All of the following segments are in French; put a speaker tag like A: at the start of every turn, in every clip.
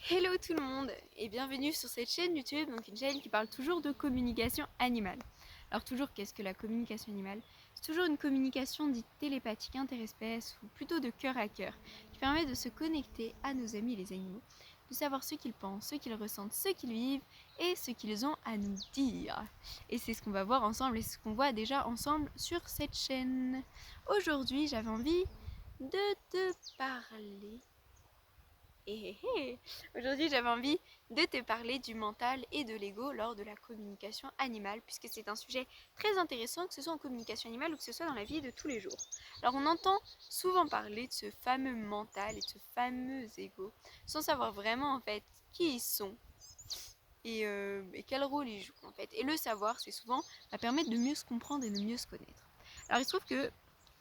A: Hello tout le monde et bienvenue sur cette chaîne YouTube, donc une chaîne qui parle toujours de communication animale. Alors toujours, qu'est-ce que la communication animale? C'est toujours une communication dite télépathique interespèce ou plutôt de cœur à cœur qui permet de se connecter à nos amis les animaux, de savoir ce qu'ils pensent, ce qu'ils ressentent, ce qu'ils vivent et ce qu'ils ont à nous dire. Et c'est ce qu'on va voir ensemble et ce qu'on voit déjà ensemble sur cette chaîne. Aujourd'hui, j'avais envie de te parler. Aujourd'hui, j'avais envie de te parler du mental et de l'ego lors de la communication animale, puisque c'est un sujet très intéressant, que ce soit en communication animale ou que ce soit dans la vie de tous les jours. Alors, on entend souvent parler de ce fameux mental et de ce fameux ego, sans savoir vraiment en fait qui ils sont et quel rôle ils jouent en fait. Et le savoir, c'est souvent va permettre de mieux se comprendre et de mieux se connaître. Alors, il se trouve que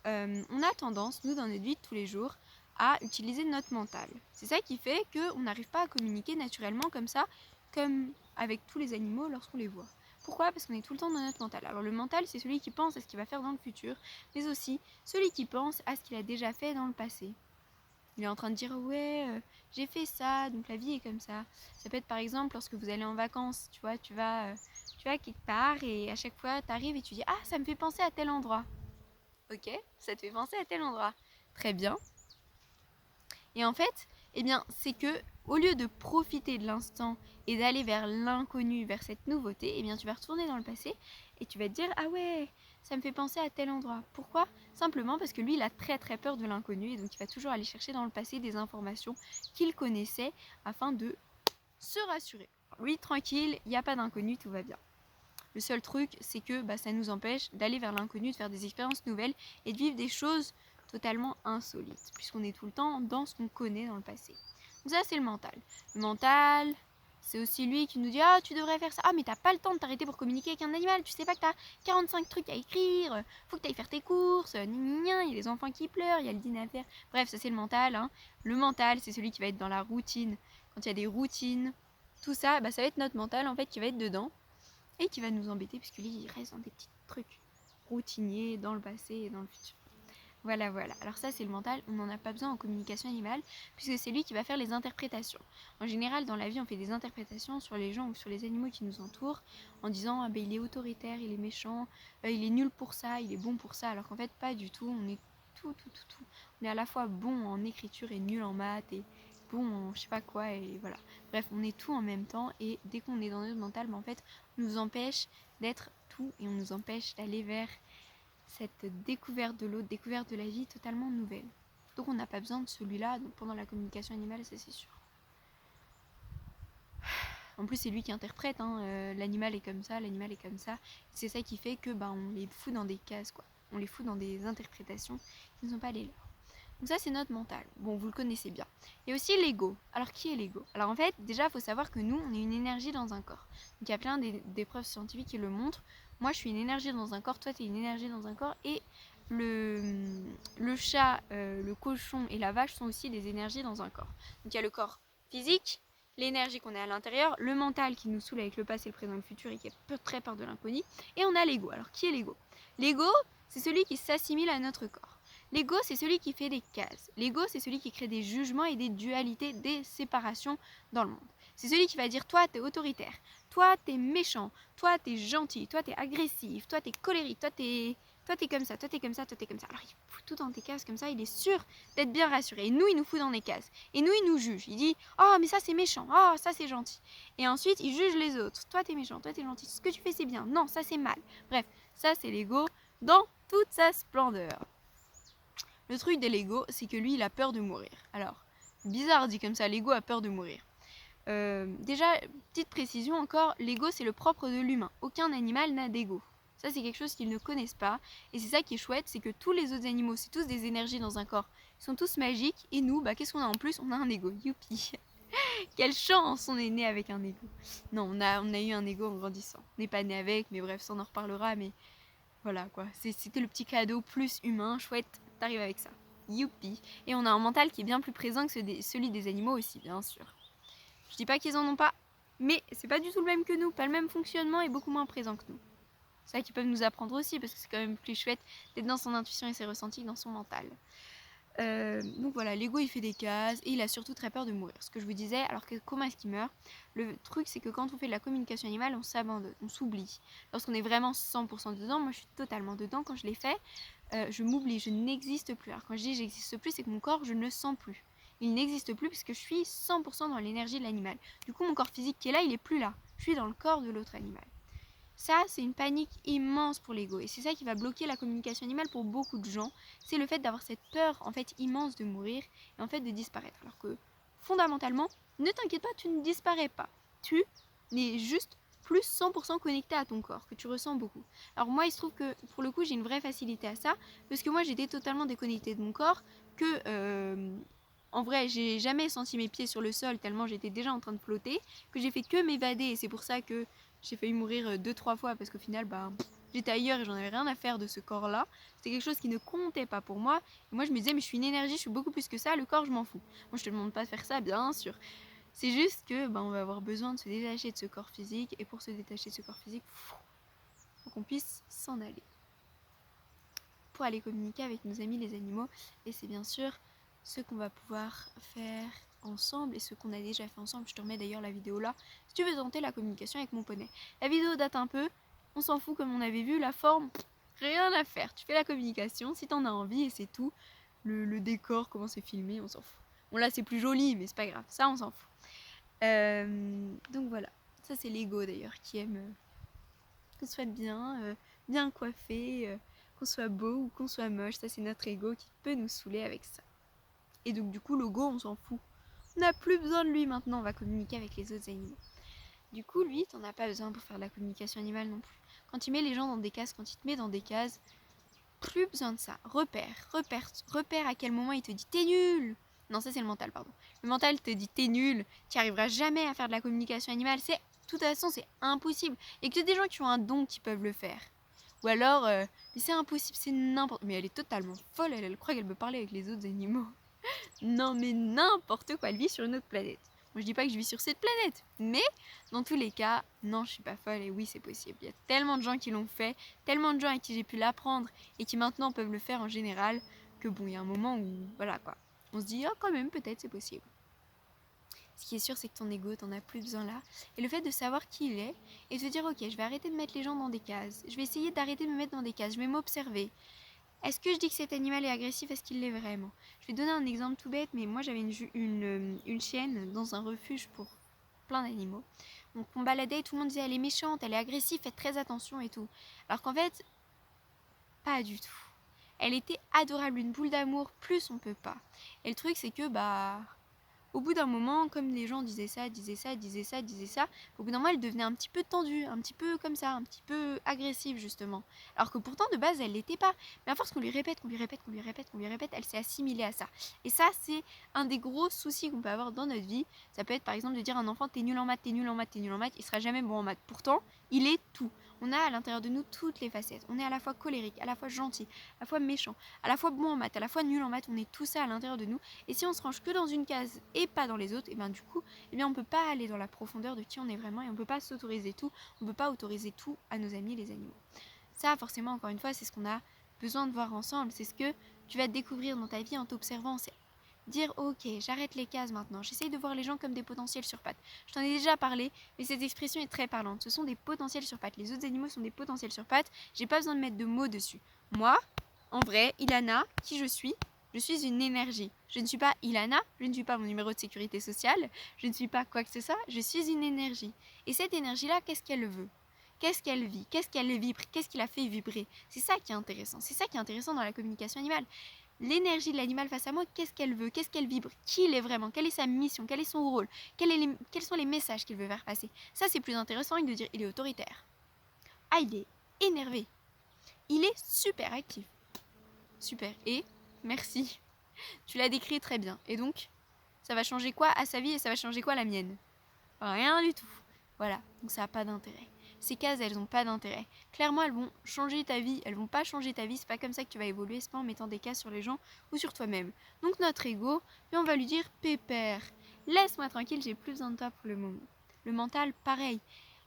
A: on a tendance, nous, dans notre vie de tous les jours, à utiliser notre mental. C'est ça qui fait qu'on n'arrive pas à communiquer naturellement comme ça, comme avec tous les animaux lorsqu'on les voit. Pourquoi? Parce qu'on est tout le temps dans notre mental. Alors le mental, c'est celui qui pense à ce qu'il va faire dans le futur, mais aussi celui qui pense à ce qu'il a déjà fait dans le passé. Il est en train de dire ouais, j'ai fait ça, donc la vie est comme ça. Ça peut être par exemple lorsque vous allez en vacances, tu vois, tu vas quelque part et à chaque fois tu arrives et tu dis ah ça me fait penser à tel endroit. Ok, ça te fait penser à tel endroit. Très bien. Et en fait, eh bien, c'est que au lieu de profiter de l'instant et d'aller vers l'inconnu, vers cette nouveauté, eh bien, tu vas retourner dans le passé et tu vas te dire ah ouais, ça me fait penser à tel endroit. Pourquoi? Simplement parce que lui, il a très très peur de l'inconnu et donc il va toujours aller chercher dans le passé des informations qu'il connaissait afin de se rassurer. Lui, tranquille, il n'y a pas d'inconnu, tout va bien. Le seul truc, c'est que ça nous empêche d'aller vers l'inconnu, de faire des expériences nouvelles et de vivre des choses totalement insolites, puisqu'on est tout le temps dans ce qu'on connaît dans le passé. Donc ça, c'est le mental. Le mental, c'est aussi lui qui nous dit ah, tu devrais faire ça. Ah, mais t'as pas le temps de t'arrêter pour communiquer avec un animal. Tu sais pas que t'as 45 trucs à écrire. Faut que t'ailles faire tes courses. Il y a les enfants qui pleurent, il y a le dîner à faire. Bref, ça, c'est le mental. Hein. Le mental, c'est celui qui va être dans la routine. Quand il y a des routines, tout ça, ça va être notre mental en fait qui va être dedans et qui va nous embêter puisque lui il reste dans des petits trucs routiniers dans le passé et dans le futur. Voilà, voilà. Alors ça, c'est le mental. On n'en a pas besoin en communication animale, puisque c'est lui qui va faire les interprétations. En général, dans la vie, on fait des interprétations sur les gens ou sur les animaux qui nous entourent, en disant ah, il est autoritaire, il est méchant, il est nul pour ça, il est bon pour ça, alors qu'en fait, pas du tout. On est tout. On est à la fois bon en écriture et nul en maths, et bon en je sais pas quoi, et voilà. Bref, on est tout en même temps, et dès qu'on est dans notre mental, en fait, on nous empêche d'être tout, et on nous empêche d'aller vers cette découverte de l'autre, découverte de la vie totalement nouvelle. Donc on n'a pas besoin de celui-là pendant la communication animale, ça c'est sûr. En plus c'est lui qui interprète, l'animal est comme ça, l'animal est comme ça. C'est ça qui fait que on les fout dans des cases, quoi. On les fout dans des interprétations qui ne sont pas les leurs. Donc ça c'est notre mental. Bon, vous le connaissez bien. Il y a aussi l'ego. Alors qui est l'ego? Alors en fait, déjà il faut savoir que nous, on est une énergie dans un corps. Donc il y a plein d'épreuves scientifiques qui le montrent. Moi je suis une énergie dans un corps, toi tu es une énergie dans un corps et le chat, le cochon et la vache sont aussi des énergies dans un corps. Donc il y a le corps physique, l'énergie qu'on a à l'intérieur, le mental qui nous saoule avec le passé, le présent et le futur et qui a très peur de l'inconnu, et on a l'ego. Alors qui est l'ego? L'ego, c'est celui qui s'assimile à notre corps. L'ego, c'est celui qui fait des cases. L'ego, c'est celui qui crée des jugements et des dualités, des séparations dans le monde. C'est celui qui va dire toi, t'es autoritaire, toi, t'es méchant, toi, t'es gentil, toi, t'es agressif, toi, t'es colérique, toi, t'es comme ça, toi, t'es comme ça, toi, t'es comme ça. Alors, il fout tout dans tes cases comme ça, il est sûr d'être bien rassuré. Et nous, il nous fout dans des cases. Et nous, il nous juge. Il dit oh, mais ça, c'est méchant, oh, ça, c'est gentil. Et ensuite, il juge les autres. Toi, t'es méchant, toi, t'es gentil. Ce que tu fais, c'est bien. Non, ça, c'est mal. Bref, ça, c'est l'ego dans toute sa splendeur. Le truc de l'ego, c'est que lui, il a peur de mourir. Alors, bizarre dit comme ça, l'ego a peur de mourir. Déjà, petite précision encore, l'ego c'est le propre de l'humain. Aucun animal n'a d'ego. Ça c'est quelque chose qu'ils ne connaissent pas. Et c'est ça qui est chouette, c'est que tous les autres animaux, c'est tous des énergies dans un corps. Ils sont tous magiques. Et nous, qu'est-ce qu'on a en plus? On a un ego. Youpi. Quelle chance on est né avec un ego. Non, on a eu un ego en grandissant. On n'est pas né avec, mais bref, ça on en reparlera. Mais voilà quoi, c'était le petit cadeau plus humain, chouette, t'arrives avec ça. Youpi. Et on a un mental qui est bien plus présent que celui des animaux aussi, bien sûr. Je dis pas qu'ils en ont pas, mais c'est pas du tout le même que nous, pas le même fonctionnement et beaucoup moins présent que nous. C'est ça qu'ils peuvent nous apprendre aussi, parce que c'est quand même plus chouette d'être dans son intuition et ses ressentis que dans son mental. Donc voilà, l'ego il fait des cases et il a surtout très peur de mourir. Ce que je vous disais, alors que comment est-ce qu'il meurt? Le truc c'est que quand on fait de la communication animale, on s'abandonne, on s'oublie. Lorsqu'on est vraiment 100% dedans, moi je suis totalement dedans quand je l'ai fait, je m'oublie, je n'existe plus. Alors quand je dis j'existe plus, c'est que mon corps, je ne le sens plus. Il n'existe plus puisque je suis 100% dans l'énergie de l'animal. Du coup mon corps physique qui est là, il est plus là. Je suis dans le corps de l'autre animal. Ça, c'est une panique immense pour l'ego. Et c'est ça qui va bloquer la communication animale pour beaucoup de gens. C'est le fait d'avoir cette peur en fait immense de mourir et en fait de disparaître. Alors que fondamentalement, ne t'inquiète pas, tu ne disparais pas. Tu n'es juste plus 100% connecté à ton corps, que tu ressens beaucoup. Alors moi, il se trouve que pour le coup, j'ai une vraie facilité à ça, parce que moi, j'étais totalement déconnectée de mon corps, que en vrai, j'ai jamais senti mes pieds sur le sol tellement j'étais déjà en train de flotter, que j'ai fait que m'évader, et c'est pour ça que j'ai failli mourir 2-3 fois parce qu'au final, j'étais ailleurs et j'en avais rien à faire de ce corps-là. C'était quelque chose qui ne comptait pas pour moi. Et moi, je me disais, mais je suis une énergie, je suis beaucoup plus que ça. Le corps, je m'en fous. Moi, je te demande pas de faire ça, bien sûr. C'est juste que on va avoir besoin de se détacher de ce corps physique. Et pour se détacher de ce corps physique, faut qu'on puisse s'en aller. Pour aller communiquer avec nos amis les animaux. Et c'est bien sûr ce qu'on va pouvoir faire ensemble et ce qu'on a déjà fait ensemble. Je te remets d'ailleurs la vidéo là si tu veux tenter la communication avec mon poney. La vidéo date un peu, on s'en fout comme on avait vu, la forme, rien à faire. Tu fais la communication si t'en as envie et c'est tout. Le décor, comment c'est filmé, on s'en fout. Bon là c'est plus joli mais c'est pas grave, ça on s'en fout. Donc voilà, ça c'est l'ego d'ailleurs qui aime qu'on soit bien coiffé, qu'on soit beau ou qu'on soit moche. Ça c'est notre ego qui peut nous saouler avec ça. Et donc du coup, Logo, on s'en fout. On n'a plus besoin de lui maintenant, on va communiquer avec les autres animaux. Du coup, lui, t'en as pas besoin pour faire de la communication animale non plus. Quand tu mets les gens dans des cases, quand il te met dans des cases, plus besoin de ça. Repère à quel moment il te dit t'es nul. Non, ça c'est le mental, pardon. Le mental te dit t'es nul, tu arriveras jamais à faire de la communication animale. De toute façon, c'est impossible. Il n'y a que des gens qui ont un don qui peuvent le faire. Ou alors, mais c'est impossible, c'est n'importe. Mais elle est totalement folle, elle croit qu'elle peut parler avec les autres animaux. Non mais n'importe quoi, elle vit sur une autre planète. Moi je dis pas que je vis sur cette planète, mais dans tous les cas, non je suis pas folle et oui c'est possible. Il y a tellement de gens qui l'ont fait, tellement de gens à qui j'ai pu l'apprendre et qui maintenant peuvent le faire en général, que bon il y a un moment où voilà quoi, on se dit oh quand même peut-être c'est possible. Ce qui est sûr c'est que ton ego t'en as plus besoin là, et le fait de savoir qui il est et de se dire ok je vais arrêter de mettre les gens dans des cases, je vais essayer d'arrêter de me mettre dans des cases, je vais m'observer. Est-ce que je dis que cet animal est agressif? Est-ce qu'il l'est vraiment? Je vais donner un exemple tout bête, mais moi j'avais une chienne dans un refuge pour plein d'animaux. Donc on baladait et tout le monde disait elle est méchante, elle est agressive, faites très attention et tout. Alors qu'en fait, pas du tout. Elle était adorable, une boule d'amour, plus on peut pas. Et le truc c'est que au bout d'un moment, comme les gens disaient ça, au bout d'un moment, elle devenait un petit peu tendue, un petit peu comme ça, un petit peu agressive justement. Alors que pourtant, de base, elle l'était pas. Mais à force qu'on lui répète, elle s'est assimilée à ça. Et ça, c'est un des gros soucis qu'on peut avoir dans notre vie. Ça peut être par exemple de dire à un enfant, t'es nul en maths, il sera jamais bon en maths. Pourtant, il est tout. On a à l'intérieur de nous toutes les facettes. On est à la fois colérique, à la fois gentil, à la fois méchant, à la fois bon en maths, à la fois nul en maths. On est tout ça à l'intérieur de nous. Et si on se range que dans une case et pas dans les autres, et bien du coup, on peut pas aller dans la profondeur de qui on est vraiment et on peut pas s'autoriser tout. On peut pas autoriser tout à nos amis les animaux. Ça, forcément, encore une fois, c'est ce qu'on a besoin de voir ensemble. C'est ce que tu vas découvrir dans ta vie en t'observant. C'est dire ok, j'arrête les cases maintenant. J'essaye de voir les gens comme des potentiels sur pattes. Je t'en ai déjà parlé, mais cette expression est très parlante. Ce sont des potentiels sur pattes. Les autres animaux sont des potentiels sur pattes. J'ai pas besoin de mettre de mots dessus. Moi, en vrai, Ilana, qui je suis une énergie. Je ne suis pas Ilana, je ne suis pas mon numéro de sécurité sociale, je ne suis pas quoi que ce soit, je suis une énergie. Et cette énergie-là, qu'est-ce qu'elle veut? Qu'est-ce qu'elle vit? Qu'est-ce qu'elle vibre? Qu'est-ce qui la fait vibrer? C'est ça qui est intéressant. C'est ça qui est intéressant dans la communication animale. L'énergie de l'animal face à moi, qu'est-ce qu'elle veut? Qu'est-ce qu'elle vibre? Qui il est vraiment? Quelle est sa mission? Quel est son rôle? Quels sont les messages qu'il veut faire passer? Ça, c'est plus intéressant que de dire il est autoritaire. Ah, il est énervé. Il est super actif. Super. Et merci. Tu l'as décrit très bien. Et donc, ça va changer quoi à sa vie et ça va changer quoi à la mienne? Rien du tout. Voilà. Donc ça n'a pas d'intérêt. Ces cases, elles n'ont pas d'intérêt. Clairement, elles vont changer ta vie. Elles vont pas changer ta vie. C'est pas comme ça que tu vas évoluer. C'est pas en mettant des cases sur les gens ou sur toi-même. Donc notre ego, on va lui dire pépère. Laisse-moi tranquille, j'ai plus besoin de toi pour le moment. Le mental, pareil.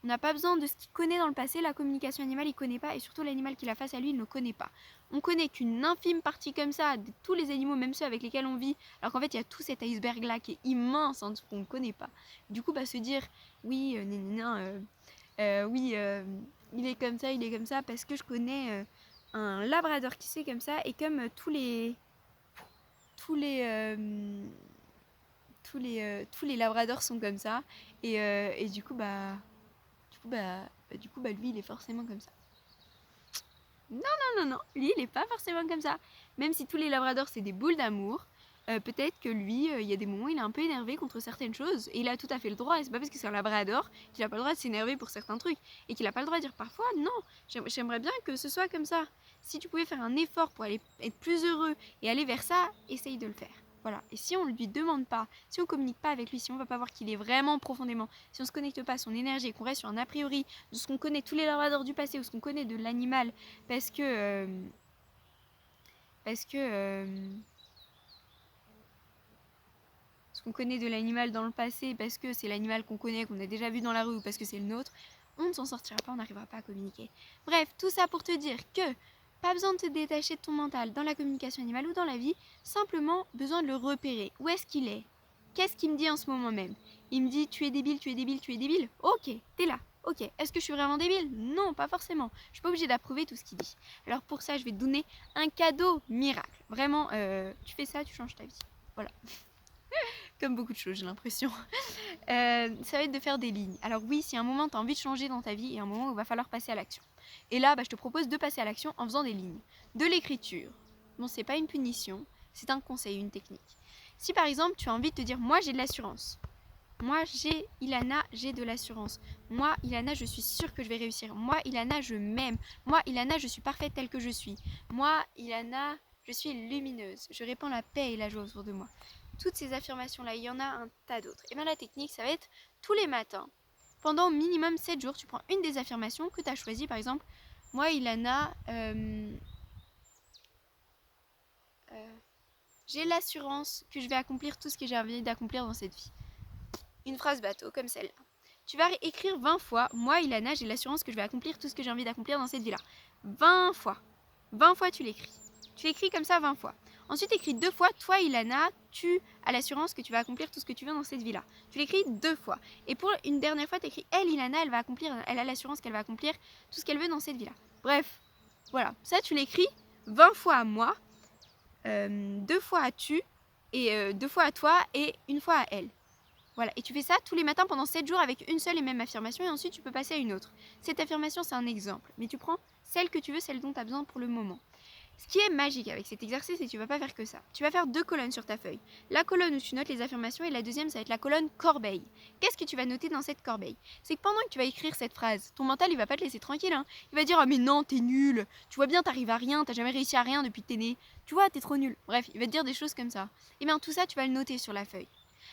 A: On n'a pas besoin de ce qu'il connaît dans le passé. La communication animale, il connaît pas. Et surtout, l'animal qu'il a face à lui, il ne connaît pas. On connaît qu'une infime partie comme ça de tous les animaux, même ceux avec lesquels on vit. Alors qu'en fait, il y a tout cet iceberg-là qui est immense, hein, qu'on ne connaît pas. Du coup, se dire, oui, il est comme ça, parce que je connais un labrador qui c'est comme ça. Et comme tous les labradors sont comme ça. Et du coup, lui, il est forcément comme ça. Non, lui, il est pas forcément comme ça. Même si tous les labradors, c'est des boules d'amour, peut-être que lui, il y a des moments où il est un peu énervé contre certaines choses. Et il a tout à fait le droit. Et c'est pas parce que c'est un labrador qu'il a pas le droit de s'énerver pour certains trucs. Et qu'il a pas le droit de dire parfois, non, j'aimerais bien que ce soit comme ça. Si tu pouvais faire un effort pour aller être plus heureux et aller vers ça, essaye de le faire. Voilà. Et si on ne lui demande pas, si on ne communique pas avec lui, si on ne va pas voir qui il est vraiment profondément, si on ne se connecte pas à son énergie et qu'on reste sur un a priori de ce qu'on connaît tous les labradors du passé ou ce qu'on connaît de l'animal, parce que ce qu'on connaît de l'animal dans le passé, parce que c'est l'animal qu'on connaît, qu'on a déjà vu dans la rue ou parce que c'est le nôtre, on ne s'en sortira pas, on n'arrivera pas à communiquer. Bref, tout ça pour te dire que pas besoin de te détacher de ton mental dans la communication animale ou dans la vie, simplement besoin de le repérer. Où est-ce qu'il est? Qu'est-ce qu'il me dit en ce moment même? Il me dit tu es débile, tu es débile, tu es débile. Ok, t'es là. Ok, est-ce que je suis vraiment débile? Non, pas forcément. Je suis pas obligée d'approuver tout ce qu'il dit. Alors pour ça, je vais te donner un cadeau miracle. Vraiment, tu fais ça, tu changes ta vie. Voilà. Comme beaucoup de choses, j'ai l'impression. Ça va être de faire des lignes. Alors oui, si à un moment tu as envie de changer dans ta vie, il y a un moment où il va falloir passer à l'action. Et là, je te propose de passer à l'action en faisant des lignes. De l'écriture. Bon, c'est pas une punition, c'est un conseil, une technique. Si par exemple, tu as envie de te dire, moi j'ai de l'assurance. Moi, Ilana, j'ai de l'assurance. Moi, Ilana, je suis sûre que je vais réussir. Moi, Ilana, je m'aime. Moi, Ilana, je suis parfaite telle que je suis. Moi, Ilana, je suis lumineuse. Je répands la paix et la joie autour de moi. Toutes ces affirmations-là, il y en a un tas d'autres. Et bien la technique, ça va être tous les matins. Pendant au minimum 7 jours, tu prends une des affirmations que tu as choisies. Par exemple, moi, Ilana, j'ai l'assurance que je vais accomplir tout ce que j'ai envie d'accomplir dans cette vie. Une phrase bateau comme celle-là. Tu vas écrire 20 fois, moi, Ilana, j'ai l'assurance que je vais accomplir tout ce que j'ai envie d'accomplir dans cette vie-là. 20 fois. 20 fois, tu l'écris. Tu l'écris comme ça 20 fois. Ensuite, écris 2 fois, toi, Ilana, tu as l'assurance que tu vas accomplir tout ce que tu veux dans cette vie-là. Tu l'écris 2 fois. Et pour une dernière fois, tu écris, elle, Ilana, elle a l'assurance qu'elle va accomplir tout ce qu'elle veut dans cette vie-là. Bref, voilà. Ça, tu l'écris 20 fois à moi, 2 fois à tu, et 2 fois à toi, et 1 fois à elle. Voilà, et tu fais ça tous les matins pendant 7 jours avec une seule et même affirmation et ensuite tu peux passer à une autre. Cette affirmation, c'est un exemple, mais tu prends celle que tu veux, celle dont tu as besoin pour le moment. Ce qui est magique avec cet exercice, c'est que tu vas pas faire que ça. Tu vas faire 2 colonnes sur ta feuille. La colonne où tu notes les affirmations et la deuxième, ça va être la colonne corbeille. Qu'est-ce que tu vas noter dans cette corbeille? C'est que pendant que tu vas écrire cette phrase, ton mental, il va pas te laisser tranquille. Hein. Il va dire « Ah mais non, t'es nul. Tu vois bien, t'arrives à rien. T'as jamais réussi à rien depuis que t'es né. Tu vois, t'es trop nul. » Bref, il va te dire des choses comme ça. Et bien tout ça, tu vas le noter sur la feuille.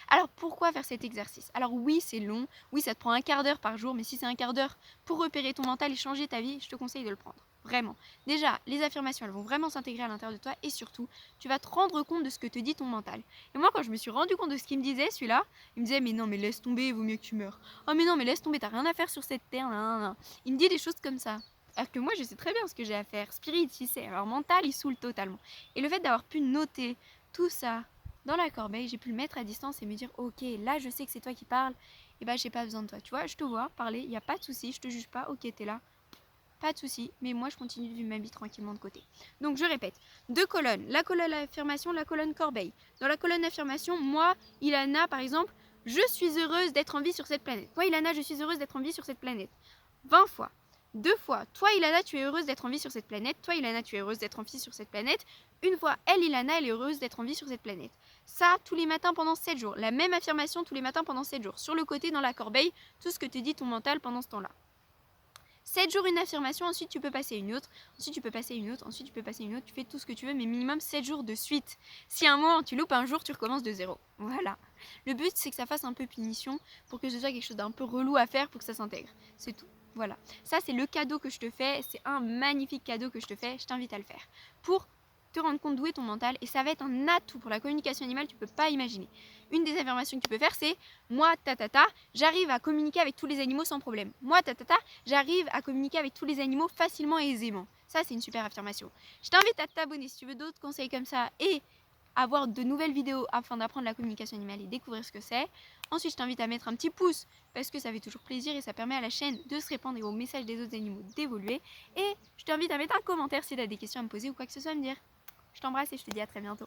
A: Alors pourquoi faire cet exercice? Alors oui, c'est long, oui, ça te prend un quart d'heure par jour, mais si c'est un quart d'heure pour repérer ton mental et changer ta vie, je te conseille de le prendre. Vraiment. Déjà, les affirmations, elles vont vraiment s'intégrer à l'intérieur de toi et surtout, tu vas te rendre compte de ce que te dit ton mental. Et moi, quand je me suis rendu compte de ce qu'il me disait, celui-là, il me disait mais non, mais laisse tomber, il vaut mieux que tu meurs. Oh mais non, mais laisse tomber, t'as rien à faire sur cette terre. Nan. Il me dit des choses comme ça. Alors que moi, je sais très bien ce que j'ai à faire. Spirit, il sait. Alors mental, il saoule totalement. Et le fait d'avoir pu noter tout ça dans la corbeille, j'ai pu le mettre à distance et me dire ok, là je sais que c'est toi qui parles, et j'ai pas besoin de toi. Tu vois, je te vois parler, il n'y a pas de souci, je te juge pas, ok, t'es là, pas de souci, mais moi je continue de vivre ma vie tranquillement de côté. Donc je répète, 2 colonnes, la colonne affirmation, la colonne corbeille. Dans la colonne affirmation, moi, Ilana par exemple, je suis heureuse d'être en vie sur cette planète. Moi, Ilana, je suis heureuse d'être en vie sur cette planète. 20 fois. 2 fois, toi Ilana, tu es heureuse d'être en vie sur cette planète. Toi Ilana, tu es heureuse d'être en vie sur cette planète. Une fois, elle Ilana, elle est heureuse d'être en vie sur cette planète. Ça, tous les matins pendant 7 jours. La même affirmation tous les matins pendant 7 jours. Sur le côté, dans la corbeille, tout ce que te dit ton mental pendant ce temps-là. 7 jours une affirmation, ensuite tu peux passer une autre, ensuite tu peux passer une autre, ensuite tu peux passer une autre, tu fais tout ce que tu veux, mais minimum 7 jours de suite. Si à un moment tu loupes un jour, tu recommences de zéro. Voilà. Le but, c'est que ça fasse un peu punition, pour que ce soit quelque chose d'un peu relou à faire, pour que ça s'intègre. C'est tout. Voilà. Ça, c'est le cadeau que je te fais, c'est un magnifique cadeau que je te fais, je t'invite à le faire. Pour te rendre compte d'où est ton mental, et ça va être un atout pour la communication animale, tu peux pas imaginer. une des affirmations que tu peux faire, c'est moi, j'arrive à communiquer avec tous les animaux sans problème. Moi, j'arrive à communiquer avec tous les animaux facilement et aisément. Ça, c'est une super affirmation. Je t'invite à t'abonner si tu veux d'autres conseils comme ça et avoir de nouvelles vidéos afin d'apprendre la communication animale et découvrir ce que c'est. Ensuite, je t'invite à mettre un petit pouce parce que ça fait toujours plaisir et ça permet à la chaîne de se répandre et au message des autres animaux d'évoluer. Et je t'invite à mettre un commentaire si tu as des questions à me poser ou quoi que ce soit à me dire. Je t'embrasse et je te dis à très bientôt.